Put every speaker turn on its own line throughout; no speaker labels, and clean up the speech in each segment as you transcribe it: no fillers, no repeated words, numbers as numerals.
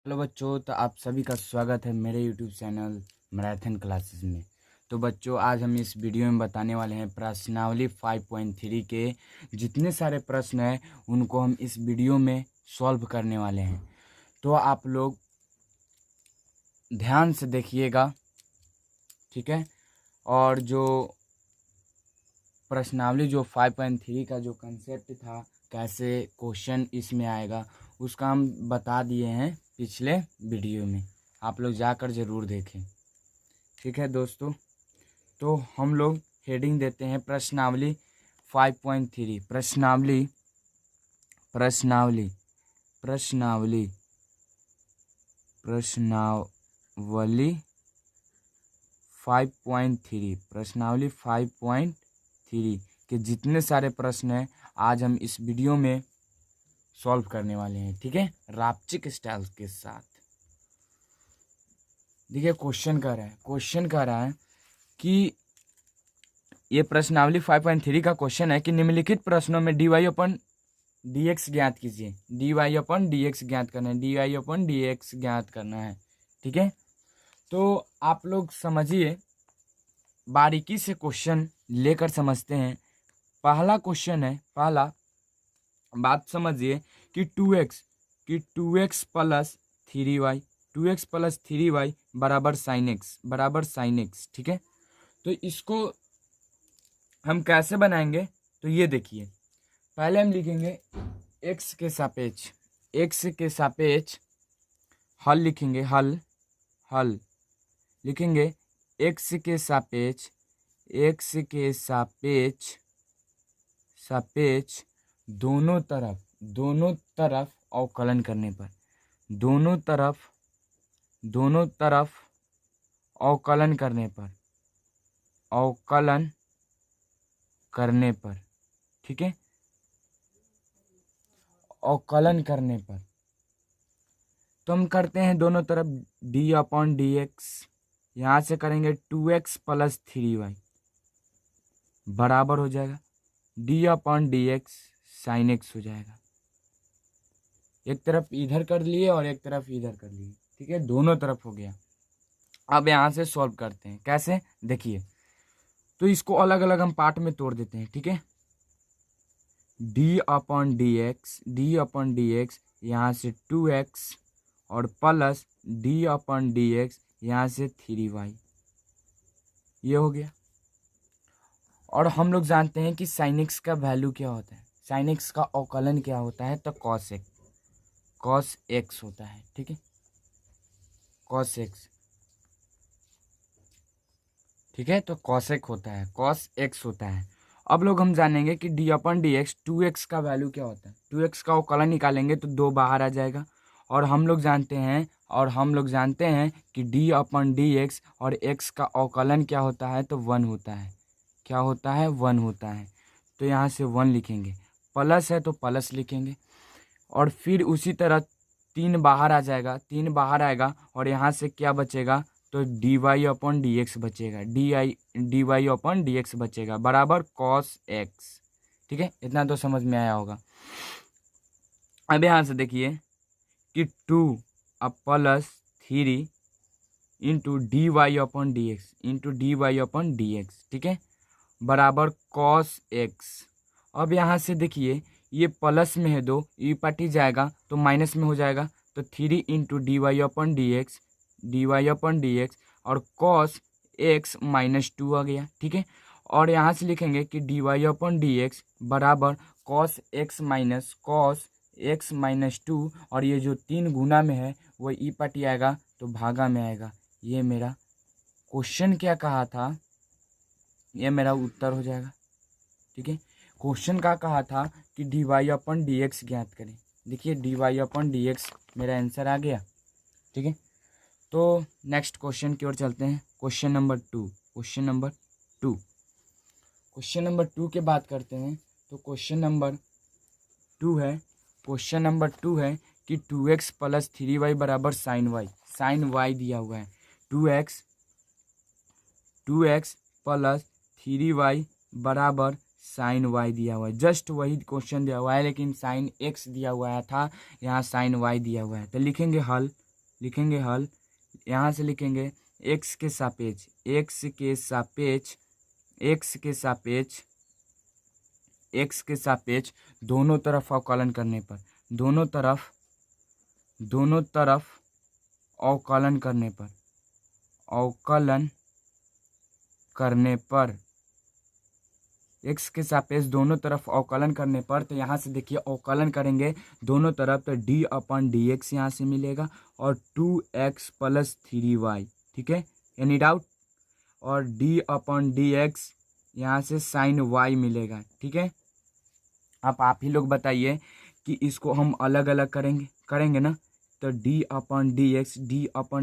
Hello बच्चों, तो आप सभी का स्वागत है मेरे यूट्यूब चैनल मैराथन क्लासेस में। तो बच्चों, आज हम इस वीडियो में बताने वाले हैं प्रश्नावली 5.3 के जितने सारे प्रश्न हैं उनको हम इस वीडियो में सॉल्व करने वाले हैं। तो आप लोग ध्यान से देखिएगा, ठीक है। और जो प्रश्नावली जो 5.3 का जो कंसेप्ट था, कैसे क्वेश्चन इसमें आएगा, उसका हम बता दिए हैं पिछले वीडियो में। आप लोग जाकर ज़रूर देखें, ठीक है दोस्तों। तो हम लोग हेडिंग देते हैं प्रश्नावली 5.3। प्रश्नावली प्रश्नावली प्रश्नावली प्रश्नावली 5.3 प्रश्नावली 5.3 के जितने सारे प्रश्न हैं आज हम इस वीडियो में सॉल्व करने वाले हैं, ठीक है, रापचिक स्टाइल के साथ। देखिए क्वेश्चन कह रहा है कि ये प्रश्नावली 5.3 का क्वेश्चन है कि निम्नलिखित प्रश्नों में dy अपन dx ज्ञात कीजिए। dy अपन dx ज्ञात करना है, dy अपन dx ज्ञात करना है, ठीक है। तो आप लोग समझिए, बारीकी से क्वेश्चन लेकर समझते हैं। पहला क्वेश्चन है, पहला बात समझिए कि 2x plus 3y 2x plus 3y बराबर साइन एक्स, ठीक है। तो इसको हम कैसे बनाएंगे, तो ये देखिए, पहले हम लिखेंगे x के सापेक्ष हल लिखेंगे, हल लिखेंगे x के सापेक्ष दोनों तरफ अवकलन करने पर, दोनों तरफ अवकलन करने पर, ठीक है, अवकलन करने पर। तो हम करते हैं दोनों तरफ डी अपॉन डी एक्स, यहाँ से करेंगे 2x प्लस 3y बराबर हो जाएगा D upon D x sine x हो जाएगा। एक तरफ इधर कर लिए और एक तरफ इधर कर लिए, ठीक है, दोनों तरफ हो गया। अब यहाँ से सॉल्व करते हैं, कैसे देखिए। तो इसको अलग अलग हम पार्ट में तोड़ देते हैं, ठीक है। डी अपॉन डी एक्स यहाँ से 2x और plus D upon D x यहाँ से 3y, ये हो गया। और हम लोग जानते हैं कि साइन एक्स का वैल्यू क्या होता है, साइन एक्स का अवकलन क्या होता है, तो कॉस एक्स होता है, ठीक है, कॉस एक्स, ठीक है। तो कॉस एक्स होता है। अब लोग हम जानेंगे कि D upon D x 2x का वैल्यू क्या होता है। 2x का अवकलन निकालेंगे तो 2 बाहर आ जाएगा। और हम लोग जानते हैं कि डी अपन डी एक्स और x का अवकलन क्या होता है, तो 1 होता है। क्या होता है, 1 होता है। तो यहाँ से 1 लिखेंगे, प्लस है तो प्लस लिखेंगे। और फिर उसी तरह 3 बाहर आ जाएगा, 3 बाहर आएगा और यहाँ से क्या बचेगा, तो D Y upon D x बचेगा, d Y upon D x बचेगा बराबर कॉस एक्स, ठीक है। इतना तो समझ में आया होगा। अब यहाँ से देखिए कि 2 अब plus 3 into D Y upon D x, ठीक है, बराबर कॉस एक्स। अब यहाँ से देखिए, ये प्लस में है 2, ये पटी जाएगा तो माइनस में हो जाएगा, तो 3 into D Y upon D x और कॉस एक्स माइनस 2 आ गया, ठीक है। और यहाँ से लिखेंगे कि D Y upon D x बराबर कॉस एक्स माइनस 2, और ये जो 3 गुना में है वो ई पटी आएगा तो भागा में आएगा। ये मेरा क्वेश्चन क्या कहा था, ये मेरा उत्तर हो जाएगा, ठीक है। क्वेश्चन का कहा था कि D Y upon D x ज्ञात करें। देखिए D Y upon D x मेरा आंसर आ गया, ठीक है। तो नेक्स्ट क्वेश्चन की ओर चलते हैं। क्वेश्चन नंबर टू के बात करते हैं। तो क्वेश्चन नंबर टू है कि 2x प्लस 3y बराबर साइन वाई दिया हुआ है। 2x प्लस 3y बराबर साइन वाई दिया हुआ है। जस्ट वही क्वेश्चन दिया हुआ है, लेकिन साइन एक्स दिया हुआ था, यहाँ साइन वाई दिया हुआ है। तो लिखेंगे हल लिखेंगे हल। यहाँ से लिखेंगे एक्स के सापेक्ष, एक्स के सापेक्ष, एक्स के सापेक्ष, एक्स के सापेक्ष दोनों तरफ अवकलन करने पर, दोनों तरफ अवकलन करने पर, अवकलन करने पर, एक्स के सापेक्ष दोनों तरफ अवकलन करने पर, तो यहाँ से देखिए अवकलन करेंगे दोनों तरफ तो डी अपन डी एक्स यहाँ से मिलेगा और 2x प्लस 3y, ठीक है, एनी डाउट। और डी अपन डी एक्स यहाँ से साइन y मिलेगा, ठीक है। अब आप ही लोग बताइए कि इसको हम अलग अलग करेंगे ना, तो डी अपन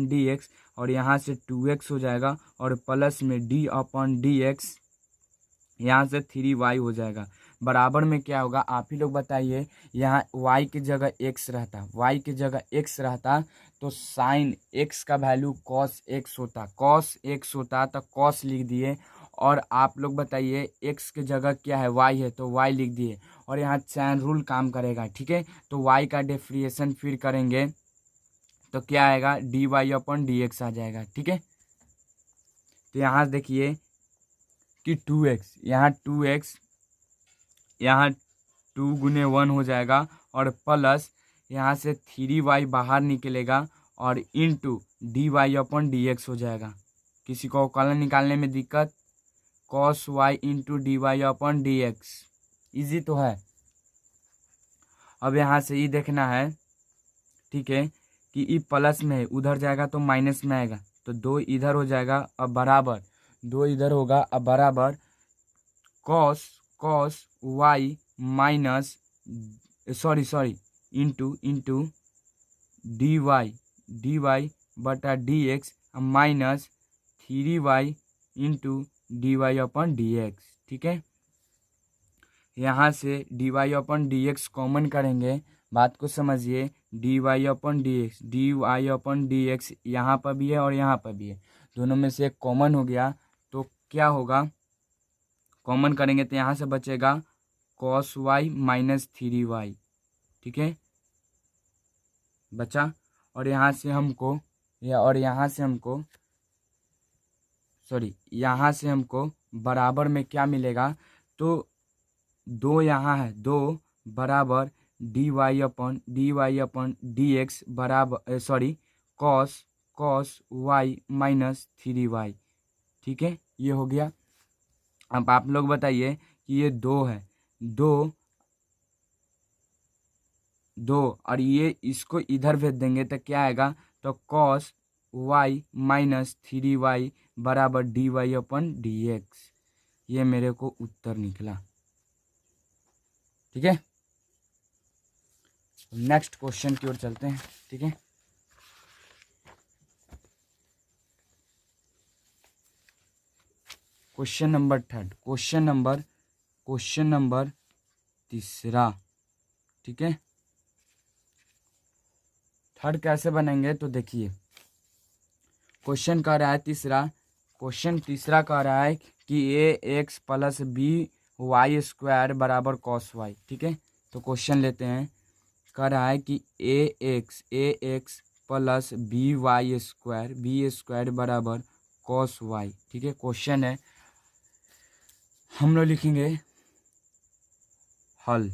डी एक्स और यहाँ से 2x हो जाएगा और प्लस में डी अपन डी एक्स यहाँ से 3y हो जाएगा। बराबर में क्या होगा आप ही लोग बताइए। यहाँ y की जगह x रहता, y की जगह x रहता तो साइन x का वैल्यू cos x होता, cos x होता तो cos लिख दिए। और आप लोग बताइए x की जगह क्या है, y है तो y लिख दिए। और यहाँ चैन रूल काम करेगा, ठीक है। तो y का डिफरेंशिएशन फिर करेंगे तो क्या आएगा, D Y upon D X आ जाएगा, ठीक है। तो यहाँ देखिए कि 2x, यहाँ 2x, यहाँ 2 गुने 1 हो जाएगा और प्लस यहाँ से 3y बाहर निकलेगा और into D Y upon D x हो जाएगा। किसी को अवकलन निकालने में दिक्कत, cos y into D Y upon D x, easy तो है। अब यहाँ से ये देखना है, ठीक है, कि ई प्लस में है, उधर जाएगा तो माइनस में आएगा, तो 2 इधर हो जाएगा अब बराबर, 2 इधर होगा अब बराबर cos y minus sorry into D y बटा d x minus 3y into D Y upon D x, ठीक है। यहाँ से d Y upon D x common करेंगे, बात को समझिए, d Y upon D x यहाँ पर भी है और यहाँ पर भी है, दोनों में से एक कॉमन हो गया तो क्या होगा, कॉमन करेंगे तो यहाँ से बचेगा cos y माइनस 3y, ठीक है, बचा। और यहाँ से हमको यहाँ से हमको बराबर में क्या मिलेगा, तो 2 यहाँ है, 2 बराबर D Y upon D x बराबर cos y माइनस 3y, ठीक है, ये हो गया। अब आप लोग बताइए कि ये 2 है, 2 और ये इसको इधर भेज देंगे तो क्या आएगा, तो cos y माइनस 3y बराबर D Y upon D x, ये मेरे को उत्तर निकला, ठीक है। नेक्स्ट क्वेश्चन की ओर चलते हैं, ठीक है। Question number third, question number तीसरा, ठीक है। थर्ड कैसे बनेंगे तो देखिए, क्वेश्चन कह रहा है तीसरा कह रहा है कि a x plus b y square बराबर cos y, ठीक है। तो क्वेश्चन लेते हैं, कह रहा है कि a x plus b y square बराबर cos y, ठीक है। क्वेश्चन है, हम लोग लिखेंगे हल,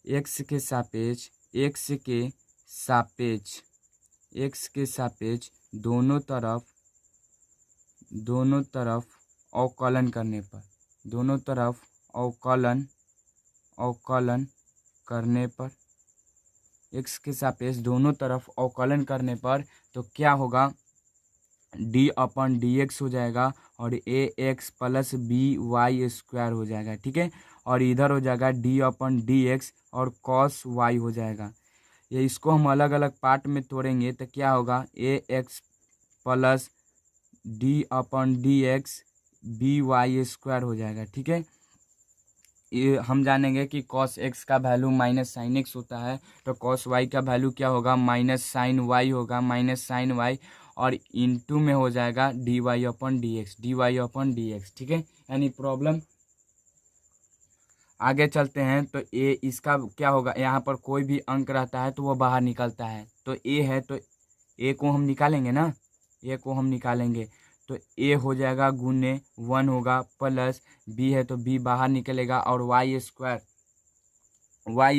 एक्स के सापेक्ष दोनों तरफ अवकलन करने पर, एक्स के सापेक्ष दोनों तरफ अवकलन करने पर तो क्या होगा, डी अपन डी एक्स हो जाएगा और a x plus b y square हो जाएगा, ठीक है। और इधर हो जाएगा डी अपन डी एक्स और cos y हो जाएगा। ये इसको हम अलग अलग पार्ट में तोड़ेंगे तो क्या होगा, a x plus d upon D x b y square हो जाएगा, ठीक है। ये हम जानेंगे कि cos x का वैल्यू माइनस साइन x होता है, तो cos y का वैल्यू क्या होगा, माइनस साइन y होगा, माइनस साइन y और इनटू में हो जाएगा D Y upon D x, ठीक है। यानी प्रॉब्लम आगे चलते हैं तो ए इसका क्या होगा, यहाँ पर कोई भी अंक रहता है तो वो बाहर निकलता है। तो ए है तो ए को हम निकालेंगे ना, ए को हम निकालेंगे तो ए हो जाएगा गुने 1 होगा प्लस बी है तो बी बाहर निकलेगा और वाई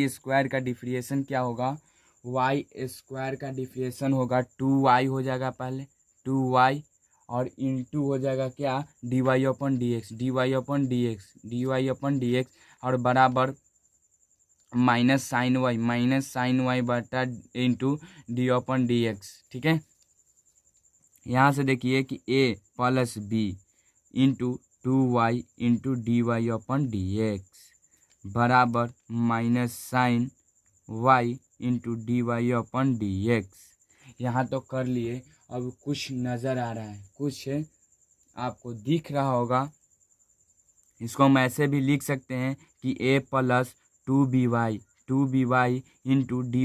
स्क्वायर का डिफरेंशिएशन क्या होगा, वाई स्क्वायर का डिफरेंशिएशन होगा 2y हो जाएगा पहले 2y और इंटू हो जाएगा क्या dy अपन डी एक्स और बराबर माइनस साइन वाई बटा इंटू डी एक्स। ठीक है, यहाँ से देखिए कि a plus b into 2y into D x बराबर minus sine y into D x. यहाँ तो कर लिए। अब कुछ नज़र आ रहा है, कुछ आपको दिख रहा होगा, इसको हम ऐसे भी लिख सकते हैं कि a plus 2by into D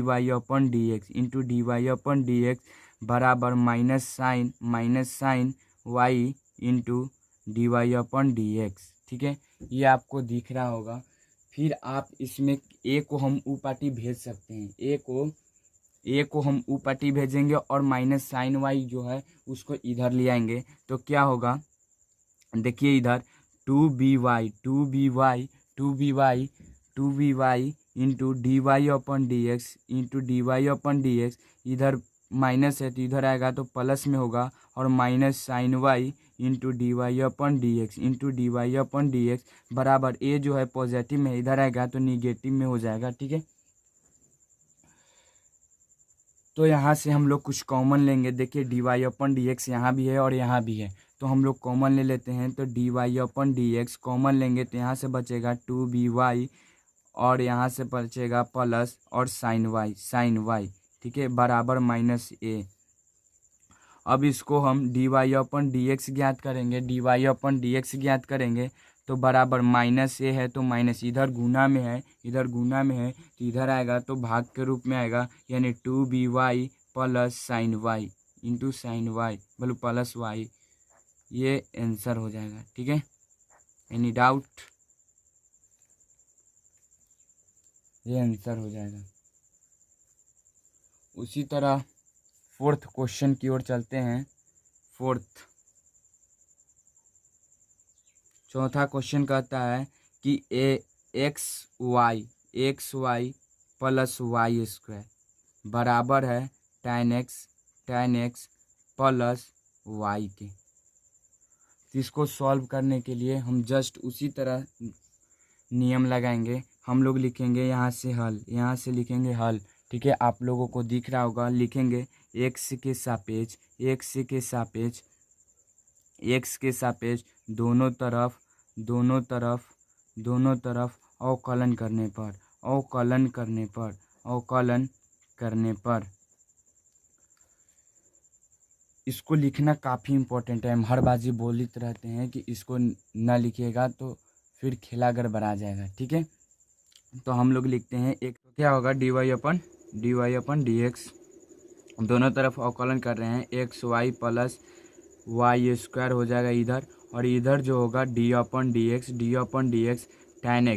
x बराबर minus sine y into D x. ठीक है, ये आपको दिख रहा होगा। फिर आप इसमें a को हम ऊपाटी भेज सकते हैं, a को हम ऊपाटी भेजेंगे और माइनस साइन वाई जो है उसको इधर ले आएंगे तो क्या होगा, देखिए इधर 2by इंटू डी एक्स इधर माइनस है तो इधर आएगा तो प्लस में होगा और minus sine Y into D x बराबर ए जो है पॉजिटिव में इधर आएगा तो निगेटिव में हो जाएगा। ठीक है, तो यहाँ से हम लोग कुछ कॉमन लेंगे। देखिए डी एक्स यहाँ भी है और यहाँ भी है तो हम लोग कॉमन ले लेते हैं। तो डी एक्स कॉमन लेंगे तो यहाँ से बचेगा 2by और यहाँ से बचेगा प्लस और साइन वाई। ठीक है, बराबर माइनस ए। अब इसको हम डी एक्स ज्ञात करेंगे तो बराबर माइनस ए है तो माइनस इधर गुना में है तो इधर आएगा तो भाग के रूप में आएगा, यानी 2by plus sine Y into sine Y बोलो प्लस वाई, ये आंसर हो जाएगा। ठीक है, एनी डाउट, ये आंसर हो जाएगा। उसी तरह फोर्थ क्वेश्चन की ओर चलते हैं। चौथा क्वेश्चन कहता है कि X Y plus Y square बराबर है tan x प्लस वाई के। तो इसको सॉल्व करने के लिए हम जस्ट उसी तरह नियम लगाएंगे। हम लोग लिखेंगे यहाँ से हल, यहाँ से लिखेंगे हल। ठीक है, आप लोगों को दिख रहा होगा, लिखेंगे x के सापेक्ष दोनों तरफ अवकलन करने पर इसको लिखना काफ़ी इम्पोर्टेंट है। हम हर बाजी बोलते रहते हैं कि इसको न लिखिएगा तो फिर खेला गड़बड़ा जाएगा। ठीक है, तो हम लोग लिखते हैं एक तो क्या होगा dy अपन डी एक्स दोनों तरफ अवकलन कर रहे हैं, X Y plus Y square हो जाएगा इधर, और इधर जो होगा D upon D X tan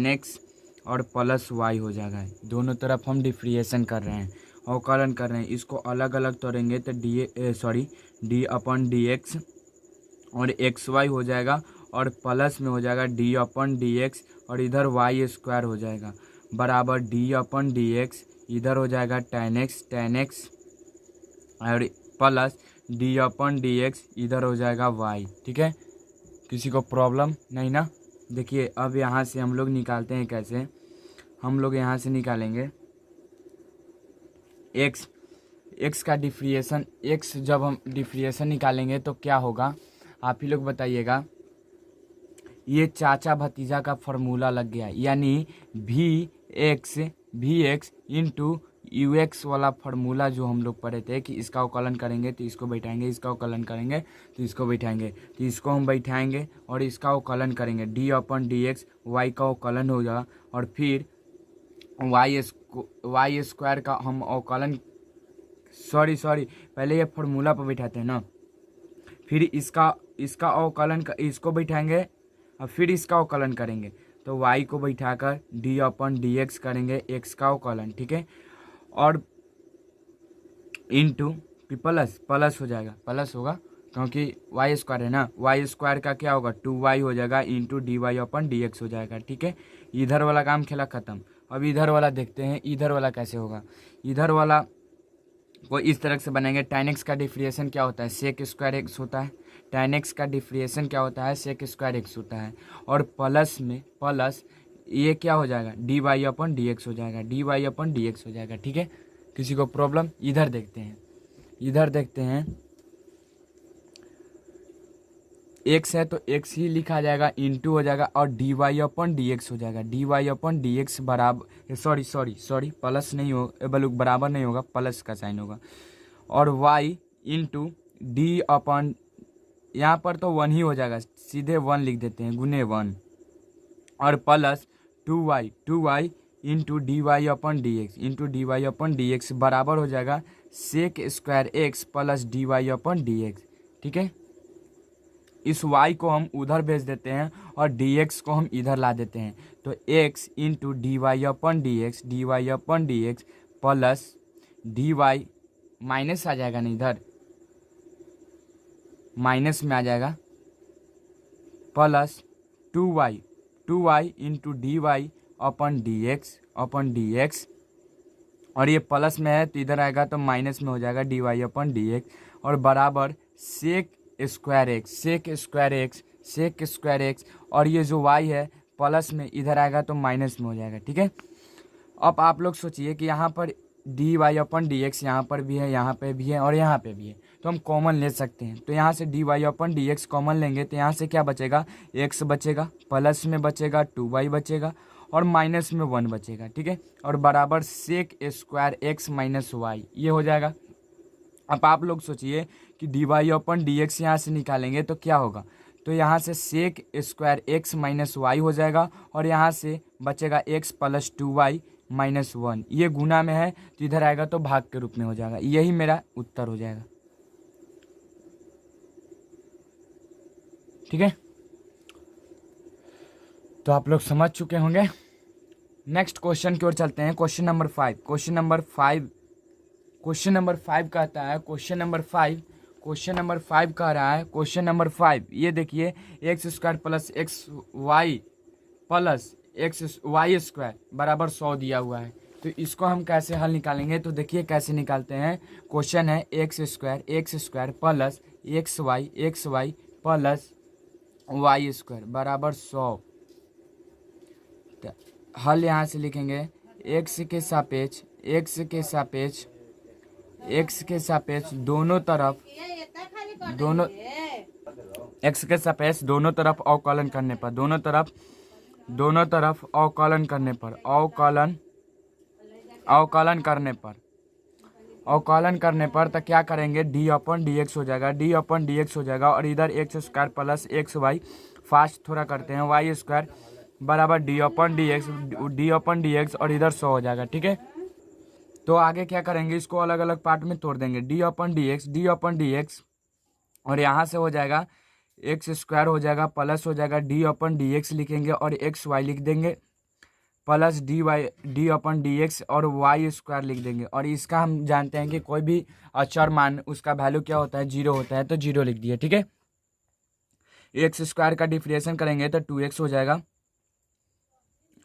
x और प्लस वाई हो जाएगा। दोनों तरफ हम डिफ्रिएशन कर रहे हैं, अवकलन कर रहे हैं। इसको अलग अलग तोड़ेंगे तो डी अपन डी एक्स और एक्स वाई हो जाएगा और प्लस में हो जाएगा डी अपन डी एक्स और इधर वाई स्क्वायर हो जाएगा बराबर डी अपन डी एक्स इधर हो जाएगा tan x और plus d upon D X इधर हो जाएगा वाई। ठीक है, किसी को प्रॉब्लम नहीं ना। देखिए अब यहाँ से हम लोग निकालते हैं कैसे, हम लोग यहाँ से निकालेंगे एक्स का डिफ्रिएशन। एक्स जब हम डिफ्रिएशन निकालेंगे तो क्या होगा आप ही लोग बताइएगा। ये चाचा भतीजा का फॉर्मूला लग गया, यानी V X into U X वाला फार्मूला जो हम लोग पढ़े थे कि इसका अवकलन करेंगे तो इसको बैठाएंगे, इसका अवकलन करेंगे तो इसको बैठाएंगे, तो इसको हम बैठाएंगे और इसका अवकलन करेंगे। D upon D X Y का अवकलन हो जाएगा और फिर वाई स्क्वायर का हम अवकलन सॉरी पहले ये फार्मूला पर बैठाते हैं ना, फिर इसका अवकलन इसको बैठाएंगे और फिर इसका अवकलन करेंगे तो y को बैठाकर डी अपन डी एक्स करेंगे, x का अवकलन, ठीक है। और इंटू प्लस प्लस हो जाएगा, प्लस होगा क्योंकि वाई स्क्वायर है ना, वाई स्क्वायर का क्या होगा 2y हो जाएगा into D Y upon D x हो जाएगा, ठीक है। इधर वाला काम खेला ख़त्म। अब इधर वाला देखते हैं, इधर वाला कैसे होगा। इधर वाला को इस तरह से बनेंगे। tan x का डिफ्रिएशन क्या होता है, सेक स्क्वायर एक्स होता है। tan x का डिफ्रिएशन क्या होता है, सेक स्क्वायर एक्स होता है। और प्लस में प्लस ये क्या हो जाएगा, D Y upon D x हो जाएगा, D Y upon D x हो जाएगा, ठीक है। किसी को प्रॉब्लम? इधर देखते हैं, इधर देखते हैं। एक्स है तो एक्स ही लिखा जाएगा, इंटू हो जाएगा और D Y upon D x हो जाएगा। D Y upon D x बराबर, सॉरी प्लस नहीं हो बराबर नहीं होगा, प्लस का साइन होगा। और वाई इंटू डी अपन, यहाँ पर तो 1 ही हो जाएगा, सीधे 1 लिख देते हैं, गुने 1। और plus 2y into D Y upon D x, into D Y upon D x बराबर हो जाएगा sec square x plus d Y upon D x, ठीक है। इस y को हम उधर भेज देते हैं और dx को हम इधर ला देते हैं। तो x into D Y upon D x plus d y, minus आ जाएगा ना, इधर माइनस में आ जाएगा, plus 2y into D Y upon D x. और ये प्लस में है तो इधर आएगा तो माइनस में हो जाएगा D Y upon D x. और बराबर सेक स्क्वायर एक्स। और ये जो y है प्लस में इधर आएगा तो माइनस में हो जाएगा, ठीक है। अब आप लोग सोचिए कि यहाँ पर D Y upon D x यहाँ पर भी है, यहाँ पे भी है और यहाँ पे भी है, तो हम कॉमन ले सकते हैं। तो यहाँ से d Y upon D x common लेंगे तो यहाँ से क्या बचेगा, x बचेगा, प्लस में बचेगा 2y बचेगा और माइनस में 1 बचेगा, ठीक है। और बराबर sec square X minus Y, ये हो जाएगा। अब आप लोग सोचिए कि D Y upon D x यहाँ से निकालेंगे तो क्या होगा, तो यहाँ से sec square X minus Y हो जाएगा और यहाँ से बचेगा x प्लस 2y माइनस 1। ये गुना में है तो इधर आएगा तो भाग के रूप में हो जाएगा। यही मेरा उत्तर हो जाएगा, ठीक है। तो आप लोग समझ चुके होंगे। नेक्स्ट क्वेश्चन की ओर चलते हैं। क्वेश्चन नंबर 5 कहता है, क्वेश्चन नंबर 5 ये देखिए, X square plus X Y plus X Y square बराबर 100 दिया हुआ है। तो इसको हम कैसे हल निकालेंगे, तो देखिए कैसे निकालते हैं। क्वेश्चन है X square plus X Y plus Y square बराबर 100। हल यहाँ से लिखेंगे, एक्स के सापेक्ष दोनों तरफ अवकलन करने पर, अवकलन करने पर तो क्या करेंगे, डी अपन डी एक्स हो जाएगा, और इधर X square plus X Y, fast थोड़ा करते हैं, वाई स्क्वायर बराबर डी अपन डी एक्स और इधर 100 हो जाएगा, ठीक है। तो आगे क्या करेंगे, इसको अलग अलग पार्ट में तोड़ देंगे, डी अपन डी एक्स और यहाँ से हो जाएगा एक्स स्क्वायर हो जाएगा, प्लस हो जाएगा डी अपन डी एक्स लिखेंगे और एक्स वाई लिख देंगे, plus d upon D x और वाई स्क्वायर लिख देंगे। और इसका हम जानते हैं कि कोई भी अचर मान उसका वैल्यू क्या होता है, 0 होता है, तो 0 लिख दिए, ठीक है। एक्स स्क्वायर का डिफरेंशिएशन करेंगे तो 2x हो जाएगा,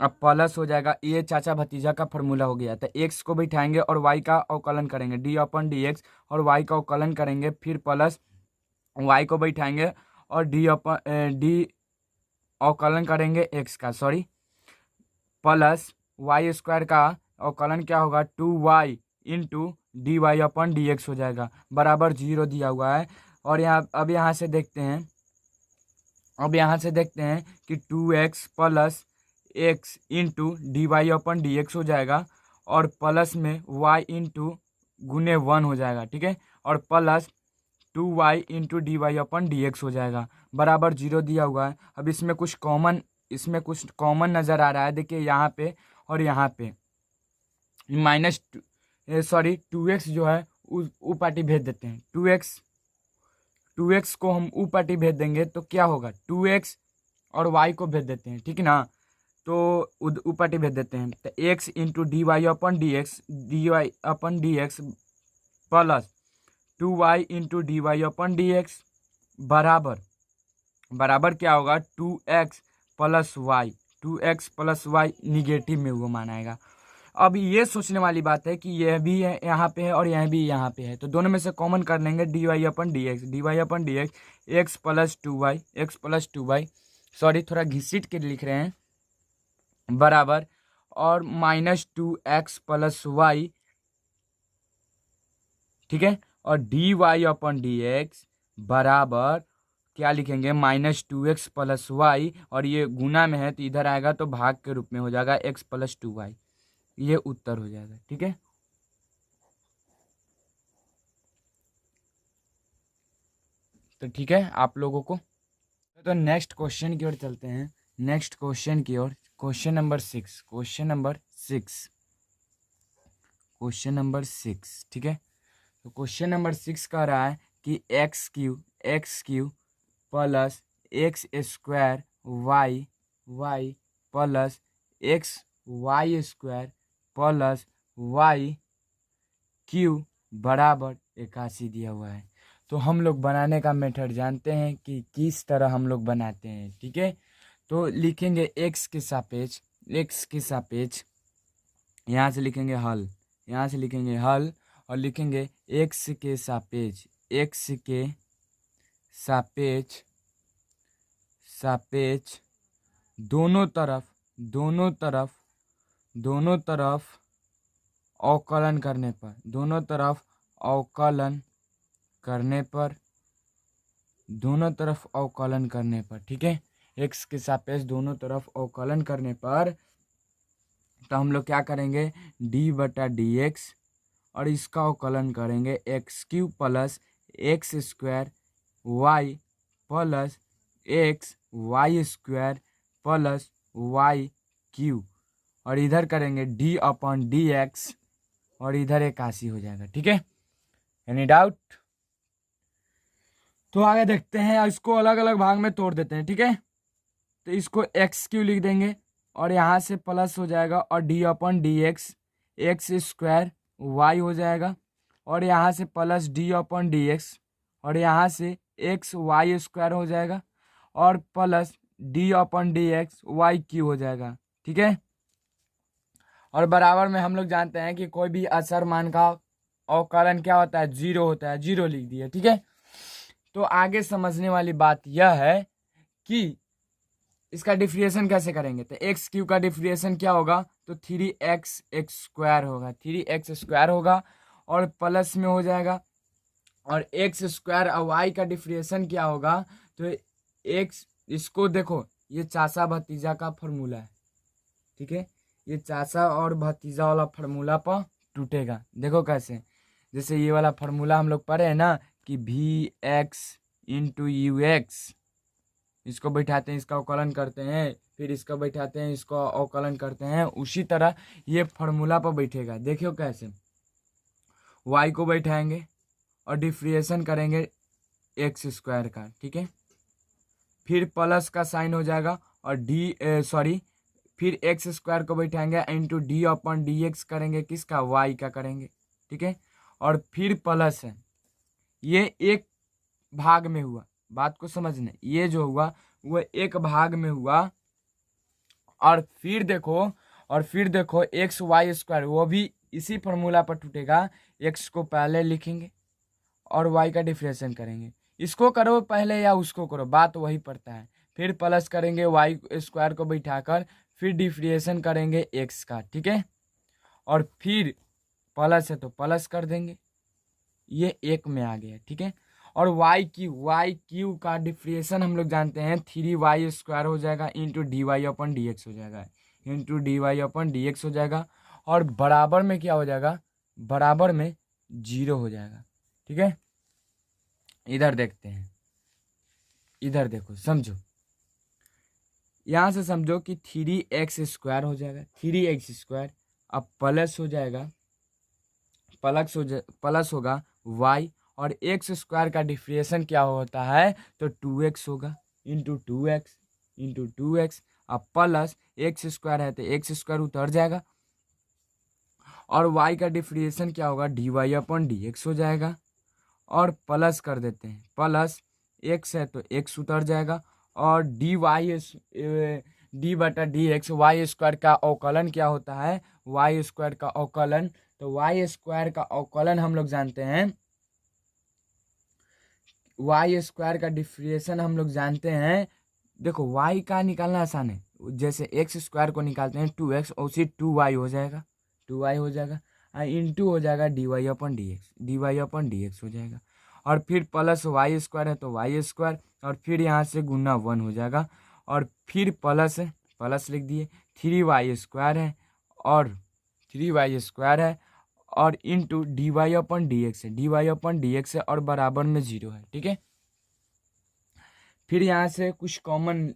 अब प्लस हो जाएगा, ये चाचा भतीजा का फॉर्मूला हो गया। तो x को बैठाएंगे और y का अवकलन करेंगे, डी अपन डी एक्स और y का अवकलन करेंगे, फिर प्लस y को बैठाएंगे और डी अवकलन करेंगे x का, प्लस वाई स्क्वायर का अवकलन क्या होगा, 2y into D Y upon D x हो जाएगा, बराबर 0 दिया हुआ है। और अब यहाँ से देखते हैं कि 2x plus x into D Y upon D x हो जाएगा और प्लस में y इंटू गुने 1 हो जाएगा, ठीक है। और plus 2y into D Y upon D x हो जाएगा, बराबर 0 दिया हुआ है। अब इसमें कुछ कॉमन नज़र आ रहा है, देखिए यहाँ पे और यहाँ पे माइनस 2x जो है ऊ पार्टी भेज देते हैं, 2x को हम ऊ पार्टी भेज देंगे तो क्या होगा, 2x और y को भेज देते हैं, ठीक है ना। तो ऊपर भेज देते हैं। तो x into D Y upon D x plus 2y into D Y upon D x बराबर क्या होगा 2x plus y. 2x plus y negative में वो मानाएगा। अब ये सोचने वाली बात है कि यह भी है यहाँ पे है और यह भी यहाँ पे है, तो दोनों में से कॉमन कर लेंगे d Y upon D x x plus two y sorry थोड़ा घिसिट के लिख रहे हैं बराबर और -2x प्लस वाई, ठीक है। और D Y upon D x बराबर क्या लिखेंगे -2x प्लस वाई, और ये गुना में है तो इधर आएगा तो भाग के रूप में हो जाएगा x प्लस 2y। ये उत्तर हो जाएगा, ठीक है। तो ठीक है आप लोगों को। तो नेक्स्ट क्वेश्चन की ओर चलते हैं। नेक्स्ट क्वेश्चन की ओर क्वेश्चन नंबर 6, ठीक है। तो क्वेश्चन नंबर 6 कह रहा है कि X cube plus x square Y plus X Y square plus Y cube बराबर 81 दिया हुआ है। तो हम लोग बनाने का मेथड जानते हैं कि किस तरह हम लोग बनाते हैं, ठीक है। तो लिखेंगे एक्स के सापेक्ष यहाँ से लिखेंगे हल और लिखेंगे एक्स के सापेक्ष दोनों तरफ अवकलन करने पर ठीक है। एक्स के सापेक्ष दोनों तरफ अवकलन करने पर तो हम लोग क्या करेंगे डी बटा डी एक्स और इसका अवकलन करेंगे X cube plus x square Y plus X Y square plus Y cube, और इधर करेंगे डी अपॉन डी एक्स और इधर 81 हो जाएगा, ठीक है। Any doubt? तो आगे देखते हैं, इसको अलग अलग भाग में तोड़ देते हैं, ठीक है। तो इसको एक्स क्यू लिख देंगे और यहाँ से प्लस हो जाएगा और D upon D x X square Y हो जाएगा और यहाँ से plus D upon D x और यहाँ से एक्स वाई स्क्वायर हो जाएगा और plus D upon D X Y cube हो जाएगा, ठीक है। और बराबर में हम लोग जानते हैं कि कोई भी अचर मान का अवकलन क्या होता है, जीरो होता है, जीरो लिख दिया, ठीक है। तो आगे समझने वाली बात यह है कि इसका डिफरेंशिएशन कैसे करेंगे। तो एक्स क्यू का डिफरेंशिएशन क्या होगा, तो 3x स्क्वायर होगा, 3x स्क्वायर होगा और प्लस में हो जाएगा। और एक्स स्क्वायर और वाई का डिफरेंशिएशन क्या होगा, तो एक्स, इसको देखो ये चाचा भतीजा का फॉर्मूला है, ठीक है। ये चाचा और भतीजा वाला फार्मूला पर टूटेगा। देखो कैसे, जैसे ये वाला फार्मूला हम लोग पढ़े हैं ना कि V X into U X, इसको बैठाते हैं, इसका अवकलन करते हैं, फिर इसका बैठाते हैं, इसको अवकलन करते हैं, उसी तरह ये फार्मूला पर बैठेगा। देखियो कैसे, y को बैठाएंगे और डिफरेंशिएशन करेंगे एक्स स्क्वायर का, ठीक है। फिर प्लस का साइन हो जाएगा और फिर एक्स स्क्वायर को बैठाएंगे into d upon D x करेंगे, किसका, वाई का करेंगे, ठीक है। और फिर प्लस है, ये एक भाग में हुआ, बात को समझना, ये जो हुआ वो एक भाग में हुआ। और फिर देखो एक्स वाई स्क्वायर वो भी इसी फार्मूला पर टूटेगा। एक्स को पहले लिखेंगे और वाई का डिफरेंशिएशन करेंगे, इसको करो पहले या उसको करो, बात वही पड़ता है। फिर प्लस करेंगे वाई स्क्वायर को बैठाकर, फिर डिफरेंशिएशन करेंगे एक्स का, ठीक है। और फिर प्लस है तो प्लस कर देंगे, ये एक में आ गया, ठीक है। और वाई क्यू का डिफरेंशिएशन हम लोग जानते हैं 3y स्क्वायर हो जाएगा into D Y upon D x हो जाएगा, into D Y upon D x हो जाएगा। और बराबर में क्या हो जाएगा, बराबर में 0 हो जाएगा, ठीक है। इधर देखते हैं, इधर देखो, समझो, यहाँ से समझो कि 3x स्क्वायर हो जाएगा, 3x स्क्वायर, अब प्लस हो जाएगा, प्लस होगा y और एक्स स्क्वायर का डिफरेंशिएशन क्या होता है, तो 2x होगा इंटू 2x अब प्लस एक्स स्क्वायर है तो एक्स स्क्वायर उतर जाएगा, और वाई का डिफ्रेंशिएशन क्या होगा, D Y upon D x हो जाएगा, और प्लस कर देते हैं, प्लस एक्स है तो एक्स उतर जाएगा, और डी वाई डी बटा डी एक्स, वाई स्क्वायर का अवकलन क्या होता है, वाई स्क्वायर का अवकलन, तो वाई स्क्वायर का अवकलन हम लोग जानते हैं, वाई स्क्वायर का डिफ्रेंशिएशन हम लोग जानते हैं। देखो वाई का निकालना आसान है, जैसे एक्स स्क्वायर को निकालते हैं 2x, उसी 2y हो जाएगा, 2y हो जाएगा, इंटू हो जाएगा D Y upon D x, d Y upon D x हो जाएगा, और फिर प्लस वाई स्क्वायर है तो वाई स्क्वायर, और फिर यहाँ से गुना 1 हो जाएगा, और फिर प्लस है, प्लस लिख दिए, 3y स्क्वायर है, और 3y स्क्वायर है, और into D Y upon D x है, D Y upon D x है, और बराबर में 0 है, ठीक है। फिर यहाँ से कुछ कॉमन,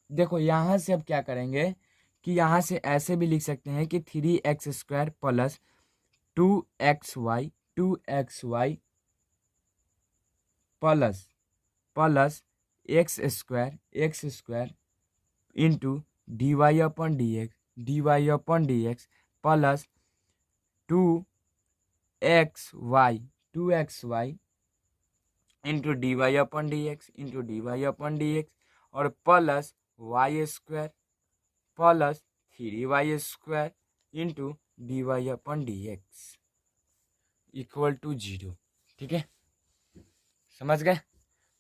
देखो यहाँ से अब क्या करेंगे कि यहाँ से ऐसे भी लिख सकते हैं कि 3x square plus 2xy plus x square into D Y upon D x plus 2xy into D Y upon D x और plus Y square plus 3y square into D Y upon D x equal to 0, ठीक है, समझ गए।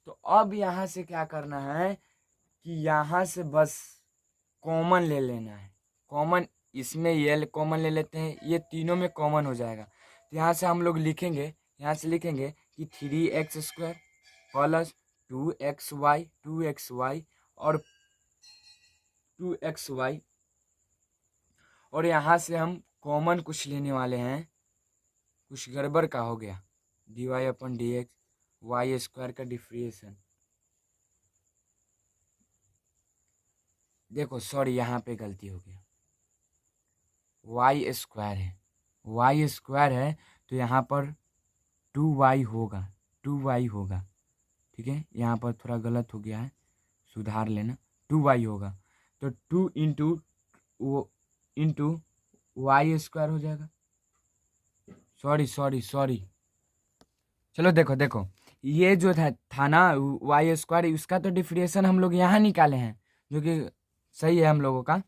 तो अब यहाँ से क्या करना है कि यहाँ से बस कॉमन ले लेना है, कॉमन इसमें ये कॉमन ले लेते हैं, ये तीनों में कॉमन हो जाएगा, तो यहाँ से हम लोग लिखेंगे, यहाँ से लिखेंगे कि 3x स्क्वायर प्लस 2xy और 2xy, और यहाँ से हम कॉमन कुछ लेने वाले हैं, कुछ गड़बड़ का हो गया, D Y upon D X, Y square का डिफ्रेंशिएशन, देखो सॉरी यहाँ पे गलती हो गया, वाई स्क्वायर है तो यहाँ पर 2y होगा, ठीक है, यहाँ पर थोड़ा गलत हो गया है, सुधार लेना, 2y होगा, तो 2 इंटू वाई स्क्वायर हो जाएगा, सॉरी, चलो देखो ये जो था ना वाई स्क्वायर, उसका तो डिफ्रेंशिएशन हम लोग यहाँ निकाले हैं, जो कि सही है, हम लोगों का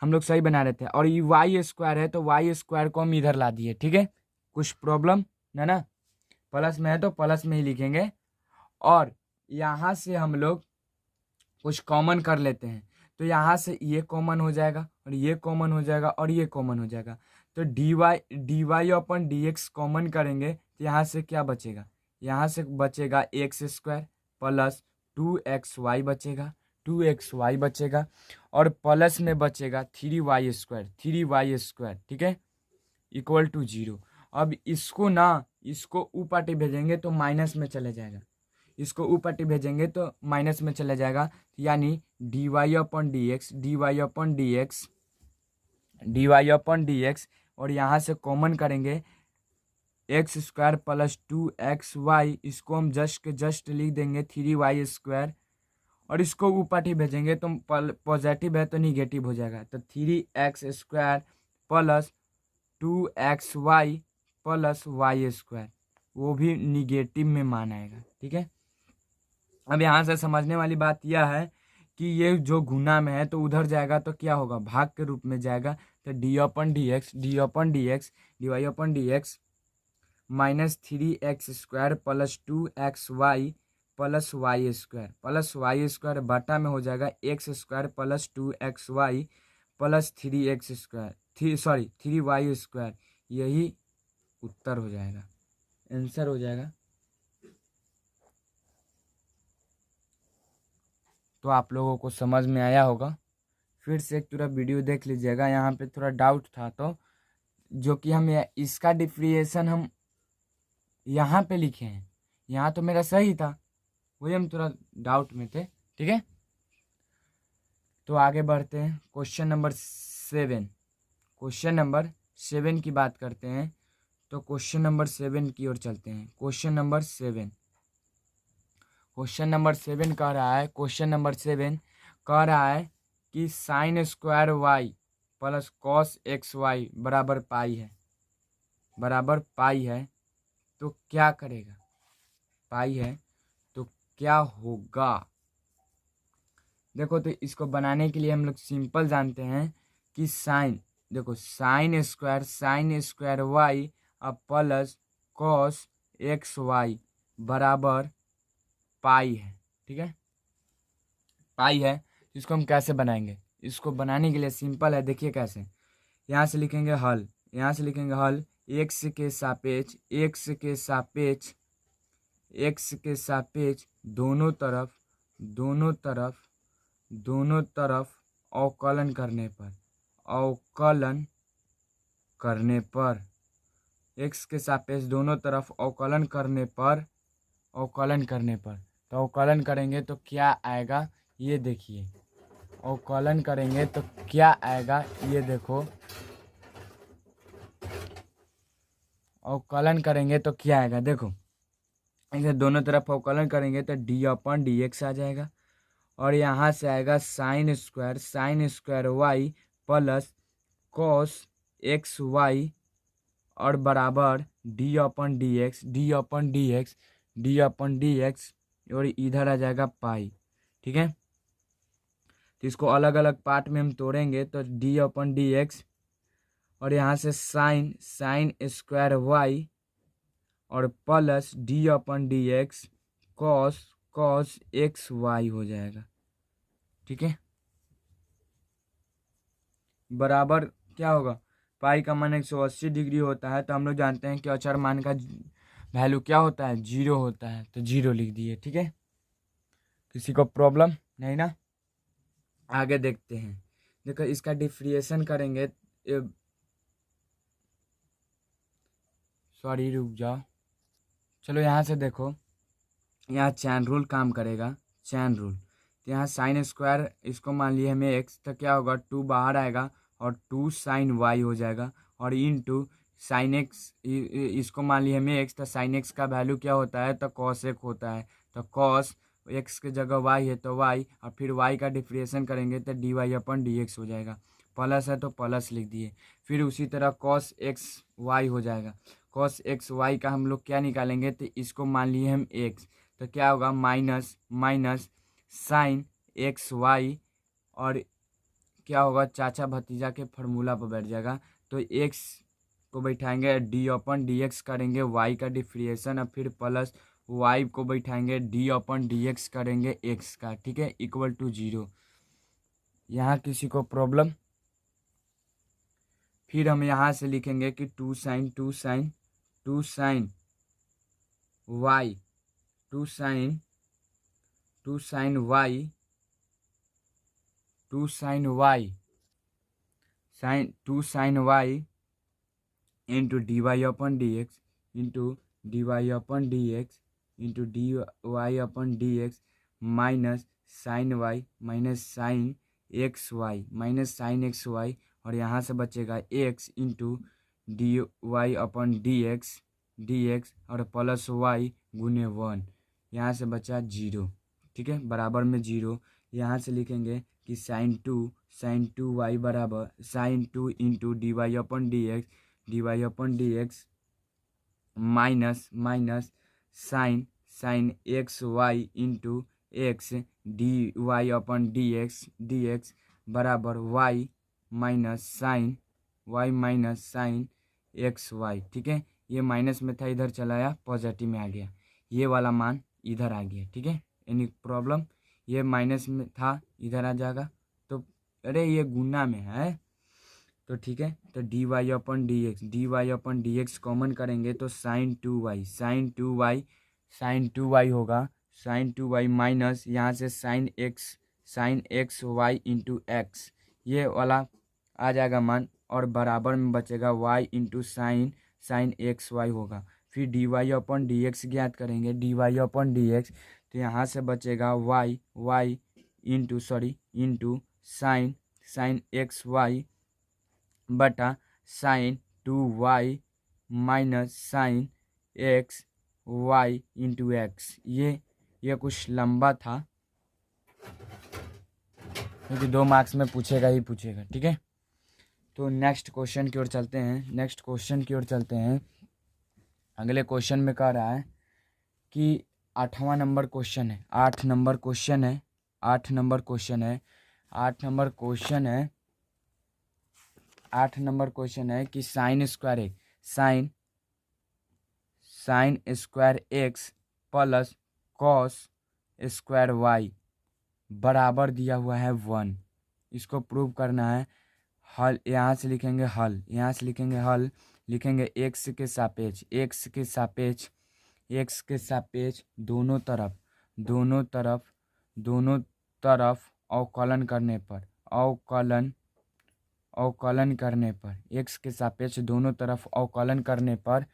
हम लोग सही बना रहे थे, और ये वाई स्क्वायर है तो वाई स्क्वायर को हम इधर ला दिए, ठीक है, कुछ प्रॉब्लम ना, प्लस में है तो प्लस में ही लिखेंगे, और यहाँ से हम लोग कुछ कॉमन कर लेते हैं, तो यहाँ से ये कॉमन हो जाएगा, और ये कॉमन हो जाएगा, और ये कॉमन हो जाएगा, तो D Y upon D x common करेंगे तो यहाँ से क्या बचेगा, यहाँ से बचेगा एक्स स्क्वायर प्लस 2xy बचेगा, और प्लस में बचेगा 3y स्क्वायर, ठीक है, इक्वल टू 0। अब इसको ऊपर भेजेंगे तो माइनस में चले जाएगा, इसको ऊपर भेजेंगे तो माइनस में चला जाएगा, यानी D Y upon D x, और यहाँ से कॉमन करेंगे एक्स स्क्वायर प्लस 2xy, इसको हम जस्ट लिख देंगे 3y स्क्वायर, और इसको ऊपर ही भेजेंगे तो पॉजिटिव है तो निगेटिव हो जाएगा, तो 3x square plus 2xy plus y square, वो भी निगेटिव में मान आएगा, ठीक है। अब यहाँ से समझने वाली बात यह है कि ये जो गुना में है तो उधर जाएगा तो क्या होगा, भाग के रूप में जाएगा, तो D Y upon D x minus 3x square plus 2xy plus Y square बटा में हो जाएगा x square plus 2xy plus 3y square, यही उत्तर हो जाएगा, आंसर हो जाएगा। तो आप लोगों को समझ में आया होगा, फिर से एक पूरा वीडियो देख लीजिएगा, यहाँ पे थोड़ा डाउट था तो जो कि हम इसका डिफ्रेंशिएशन हम यहाँ पे लिखे हैं, यहाँ तो मेरा सही था, वही हम थोड़ा डाउट में थे, ठीक है। तो आगे बढ़ते हैं, क्वेश्चन नंबर 7 की बात करते हैं, तो क्वेश्चन नंबर 7 की ओर चलते हैं। क्वेश्चन नंबर 7 कह रहा है कि sine square Y plus cos x Y बराबर पाई है, बराबर पाई है, तो क्या करेगा? पाई है तो क्या होगा? देखो, तो इसको बनाने के लिए हम लोग सिंपल जानते हैं कि साइन, देखो साइन स्क्वायर वाई अब प्लस कॉस एक्स वाई बराबर पाई है। ठीक है, पाई है। इसको हम कैसे बनाएंगे? इसको बनाने के लिए सिंपल है, देखिए कैसे। यहाँ से लिखेंगे हल, यहाँ से लिखेंगे हल, एक्स के सापेक्ष, एक्स के सापेक्ष दोनों तरफ, दोनों तरफ अवकलन करने पर, अवकलन करने पर, एक्स के सापेक्ष दोनों तरफ अवकलन करने पर, अवकलन करने पर, तो अवकलन करेंगे तो क्या आएगा ये देखिए। अवकलन करेंगे तो क्या आएगा ये देखो। अवकलन करेंगे तो क्या आएगा देखो, इसे दोनों तरफ अवकलन करेंगे तो डी अपन डी एक्स आ जाएगा, और यहाँ से आएगा sine square Y plus cos x Y और बराबर डी अपन डी एक्स, और इधर आ जाएगा पाई। ठीक है, तो इसको अलग अलग पार्ट में हम तोड़ेंगे तो डी अपन डी एक्स, और यहाँ से साइन स्क्वायर वाई और plus d upon D x cos x y हो जाएगा। ठीक है, बराबर क्या होगा? पाई का मान 180 डिग्री होता है, तो हम लोग जानते हैं कि अचर मान का वैल्यू क्या होता है? 0 होता है, तो 0 लिख दिए। ठीक है, किसी को प्रॉब्लम नहीं ना? आगे देखते हैं। देखो, इसका डिफ्रेंशिएशन करेंगे, सॉरी रुक जाओ, चलो यहाँ से देखो, यहाँ चैन रूल काम करेगा, चैन रूल। तो यहाँ साइन स्क्वायर, इसको मान लिए हमें एक्स, तो क्या होगा? 2 बाहर आएगा और 2 साइन वाई हो जाएगा, और इनटू साइन एक्स, इसको मान लिए हमें एक्स, तो साइन एक्स का वैल्यू क्या होता है? तो कॉस एक होता है, तो कॉस एक्स की जगह वाई है तो वाई, और फिर वाई का डिफ्रेंशिएशन करेंगे तो D Y upon D x हो जाएगा। प्लस है तो प्लस लिख दिए। फिर उसी तरह कॉस एक्स वाई हो जाएगा। कॉस एक्स वाई का हम लोग क्या निकालेंगे? तो इसको मान लिए हम एक्स, तो क्या होगा? माइनस साइन एक्स वाई, और क्या होगा? चाचा भतीजा के फार्मूला पर बैठ जाएगा, तो एक्स को बैठाएंगे डी अपन डी एक्स करेंगे वाई का डिफ्रेंशिएशन, और फिर प्लस वाई को बैठाएंगे डी अपन डी एक्स करेंगे एक्स का। ठीक है, इक्वल टू 0। यहाँ किसी को प्रॉब्लम? फिर हम यहाँ से लिखेंगे कि 2 sine y, 2 sine y, 2 sine Y into D Y upon D x, minus sine y, minus sine x Y, और यहाँ से बचेगा x into D Y upon D x और प्लस वाई गुने 1, यहाँ से बचा 0। ठीक है, बराबर में 0। यहाँ से लिखेंगे कि साइन टू वाई बराबर sine 2 into D Y upon D x minus sine x Y into x d Y upon D x बराबर y minus sine x y. ठीक है, ये माइनस में था, इधर चलाया पॉजिटिव में आ गया, ये वाला मान इधर आ गया। ठीक है, एनी प्रॉब्लम? ये माइनस में था, इधर आ जाएगा, तो अरे ये गुना में है, तो ठीक है। तो D Y upon D x common करेंगे तो साइन टू वाई होगा, साइन 2y माइनस यहाँ से sine x Y into x, ये वाला आ जाएगा मान, और बराबर में बचेगा y into sine x y होगा। फिर d Y upon D x ज्ञात करेंगे, तो यहाँ से बचेगा y into sine x y बटा sine 2y minus sine x Y into x. ये कुछ लंबा था, क्योंकि 2 मार्क्स में पूछेगा ही पूछेगा। ठीक है, तो नेक्स्ट क्वेश्चन की ओर चलते हैं। अगले क्वेश्चन में कह रहा है कि 8वां नंबर क्वेश्चन है, 8 नंबर क्वेश्चन है, 8 नंबर क्वेश्चन है, 8 नंबर क्वेश्चन है, 8 नंबर क्वेश्चन है कि sine square x plus cos square Y बराबर दिया हुआ है 1। इसको प्रूव करना है। हल यहाँ से लिखेंगे हल, लिखेंगे एक्स के सापेक्ष दोनों तरफ अवकलन करने पर एक्स के सापेक्ष दोनों तरफ अवकलन करने पर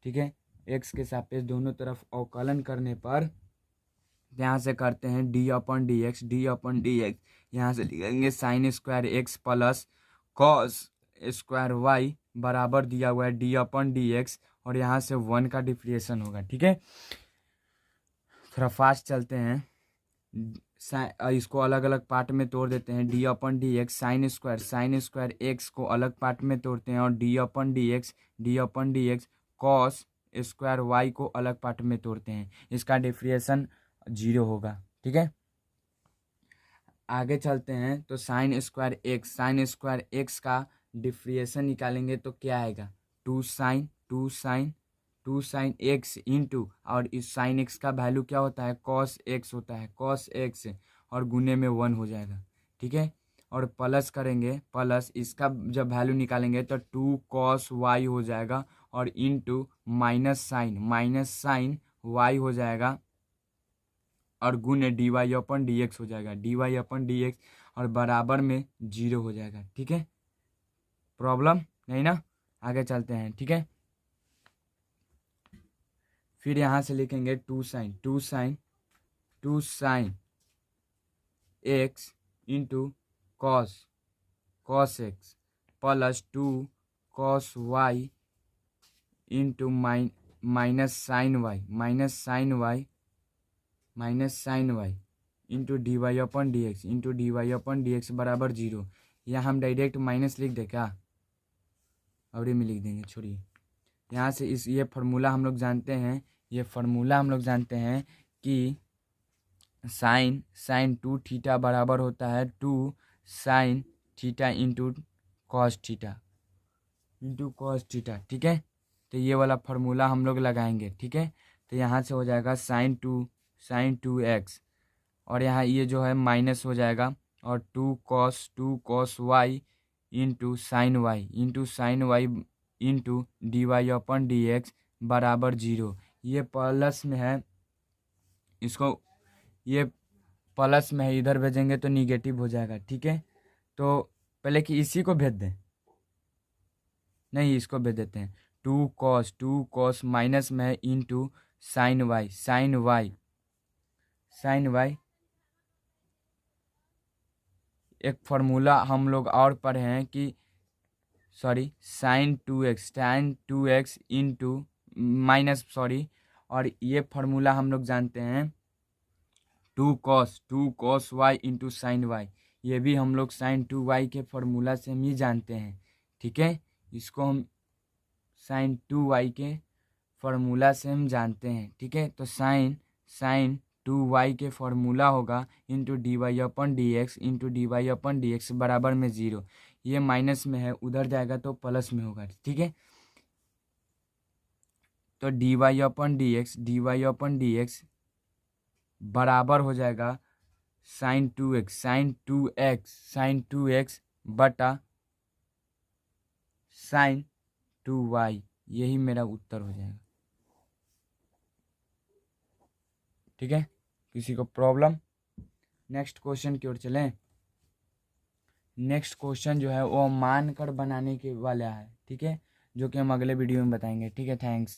ठीक है, एक्स के सापेक्ष दोनों तरफ अवकलन करने पर यहाँ से करते हैं डी अपन डी एक्स, यहाँ से लिखेंगे sine square x plus cos square Y बराबर दिया हुआ है डी अपन डी एक्स, और यहाँ से 1 का डिफरेंशिएशन होगा। ठीक है, थोड़ा फास्ट चलते हैं, इसको अलग अलग पार्ट में तोड़ देते हैं। D upon D x sine square x को अलग पार्ट में तोड़ते हैं, और d upon D x cos square y को अलग पार्ट में तोड़ते हैं। इसका डिफरेंशिएशन 0 होगा। ठीक है, आगे चलते हैं। तो साइन स्क्वायर एक्स का डिफरेंशिएशन निकालेंगे तो क्या आएगा, टू साइन एक्स इंटू, और इस साइन एक्स का वैल्यू क्या होता है, कॉस एक्स होता है, कॉस एक्स, और गुने में 1 हो जाएगा। ठीक है, और प्लस करेंगे, इसका जब वैल्यू निकालेंगे तो 2 कॉस वाई हो जाएगा, और इंटू माइनस साइन वाई हो जाएगा, और गुने D Y upon D x हो जाएगा, और बराबर में 0 हो जाएगा। ठीक है, प्रॉब्लम नहीं ना। आगे चलते हैं। ठीक है, फिर यहाँ से लिखेंगे two sine X into cos X plus 2 cos Y into minus sine Y into D Y upon D x बराबर 0। यहाँ हम डायरेक्ट माइनस लिख दें क्या, और में लिख देंगे, छोड़िए। यहाँ से ये फार्मूला हम लोग जानते हैं कि साइन 2 थीटा बराबर होता है 2 sine theta into cos theta. ठीक है, तो ये वाला फार्मूला हम लोग लगाएंगे। ठीक है, तो यहाँ से हो जाएगा साइन 2 एक्स, और यहाँ ये जो है माइनस हो जाएगा, और 2 cos Y into sine Y into D Y upon D x बराबर 0। ये प्लस में है, ये प्लस में है, इधर भेजेंगे तो निगेटिव हो जाएगा। ठीक है, तो पहले कि इसी को भेज दें, नहीं इसको भेज देते हैं। 2 कॉस माइनस में है इंटू साइन वाई। एक फार्मूला हम लोग और पढ़े हैं कि साइन 2x इंटू माइनस और ये फार्मूला हम लोग जानते हैं 2 cos Y into sine Y. ये भी हम लोग साइन 2y के फार्मूला से हम ही जानते हैं। ठीक है, इसको हम साइन 2y के फार्मूला से हम जानते हैं। ठीक है, तो साइन 2y के फार्मूला होगा into D Y upon D x बराबर में 0। ये माइनस में है, उधर जाएगा तो प्लस में होगा। ठीक है, तो D Y upon D x बराबर हो जाएगा साइन 2x बटा साइन 2y। यही मेरा उत्तर हो जाएगा। ठीक है, किसी को प्रॉब्लम? नेक्स्ट क्वेश्चन की ओर चलें। नेक्स्ट क्वेश्चन जो है वो मानकर बनाने के वाला है। ठीक है, जो कि हम अगले वीडियो में बताएंगे। ठीक है, थैंक्स।